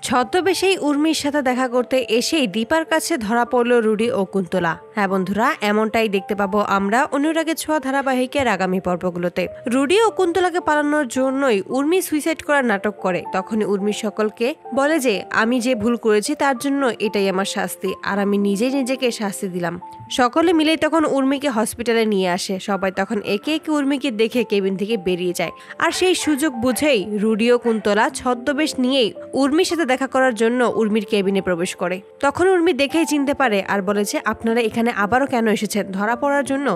ছদ্মবেশেই উর্মির সাথে দেখা করতে এসেই দীপার কাছে ধরা পড়ল রুডি ও কুন্তলা। হ্যাঁ বন্ধুরা, এমনটাই দেখতে পাবো আমরা অনুরাগের ছোঁয়া ধারাবাহিকের আগামী পর্বগুলোতে। রুডি ও কুন্তলাকে পালানোর জন্যই উর্মি সুইসাইড করার নাটক করে। তখনই উর্মি সকলকে বলে যে আমি যে ভুল করেছি তার জন্য এটাই আমার শাস্তি, আর আমি নিজেই নিজেকে শাস্তি দিলাম। সকলে মিলেই তখন উর্মিকে হসপিটালে নিয়ে আসে। সবাই তখন একে একে উর্মিকে দেখে কেবিন থেকে বেরিয়ে যায়। আর সেই সুযোগ বুঝেই রুডি ও কুন্তলা ছদ্মবেশ নিয়েই উর্মির সাথে দেখা করার জন্য উর্মির কেবিনে প্রবেশ করে। তখন উর্মি দেখেই চিনতে পারে আর বলে যে আপনারা এখানে আবারও কেন এসেছেন? ধরা পড়ার জন্য?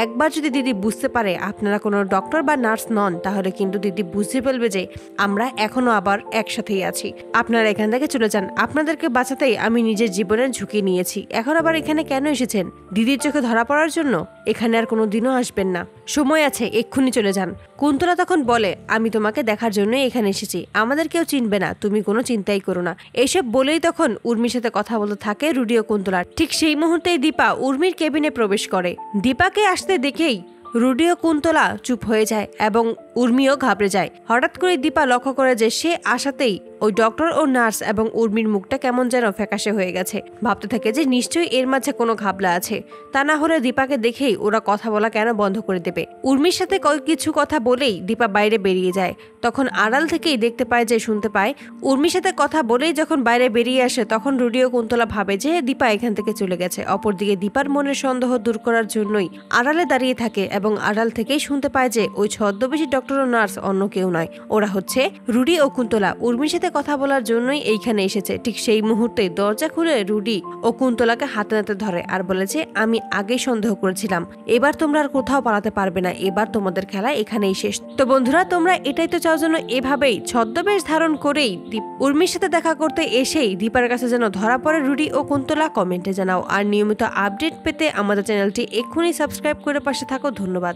একবার যদি দিদি বুঝতে পারে আপনারা কোনো ডক্টর বা নার্স নন, তাহলে কিন্তু দিদি বুঝতে ফেলবে যে আমরা এখনো আবার একসাথেই আছি। আপনারা এখান থেকে চলে যান, আপনাদেরকে বাঁচাতেই আমি নিজের জীবনের ঝুঁকি নিয়েছি। এখন আবার এখানে কেন এসেছেন? দিদির চোখে ধরা পড়ার জন্য? এখানে আর কোনো দিনও আসবেন না, সময় আছে, এক্ষুনি চলে যান। কুন্তলা তখন বলে আমি তোমাকে দেখার জন্যই এখানে এসেছি, আমাদের কেউ চিনবে না, তুমি কোনো চিন্তাই করো না। এইসব বলেই তখন উর্মির সাথে কথা বলতে থাকে রুডি ও কুন্তলা। ঠিক সেই মুহূর্তেই দীপা উর্মির কেবিনে প্রবেশ করে। দীপাকে আসতে দেখেই রুডি ও কুন্তলা চুপ হয়ে যায় এবং উর্মিও ঘাবড়ে যায়। হঠাৎ করে দীপা লক্ষ্য করে যে সে আসাতেই ওই ডক্টর ও নার্স এবং উর্মির মুখটা কেমন যেন ফ্যাকাশে হয়ে গেছে। ভাবতে থাকে যে নিশ্চয়ই এর মাঝে কোনো ঘাবলা আছে, তা না হলে দীপাকে দেখেই ওরা কথা বলা কেন বন্ধ করে দেবে। উর্মির সাথে কিছু কথা বলেই দীপা বাইরে বেরিয়ে যায়। তখন আড়াল থেকেই দেখতে পায় যে শুনতে পায় উর্মির সাথে কথা বলেই যখন বাইরে বেরিয়ে আসে তখন রুডি ও কুন্তলা ভাবে যে দীপা এখান থেকে চলে গেছে। অপরদিকে দীপার মনের সন্দেহ দূর করার জন্যই আড়ালে দাঁড়িয়ে থাকে এবং আড়াল থেকেই শুনতে পায় যে ওই ছদ্মবেশী ডক্টর ও নার্স অন্য কেউ নয়, ওরা হচ্ছে রুডি ও কুন্তলা। উর্মির সাথে কথা বলার জন্যই এইখানে এসেছে। ঠিক সেই মুহূর্তে দরজা খুলে রুডি ও কুন্তলাকে হাতে নাতে ধরে আর বলে যে আমি আগেই সন্দেহ করেছিলাম, এবার তোমরা আর কোথাও পালাতে পারবে না, এবার তোমাদের খেলা এখানেই শেষ। তো বন্ধুরা, তোমরা এটাই তো চাও যেন এভাবেই ছদ্মবেশ ধারণ করেই উর্মির সাথে দেখা করতে এসেই দীপার কাছে যেন ধরা পড়ে রুডি ও কুন্তলা? কমেন্টে জানাও। আর নিয়মিত আপডেট পেতে আমাদের চ্যানেলটি এক্ষুনি সাবস্ক্রাইব করে পাশে থাকো। ধন্যবাদ।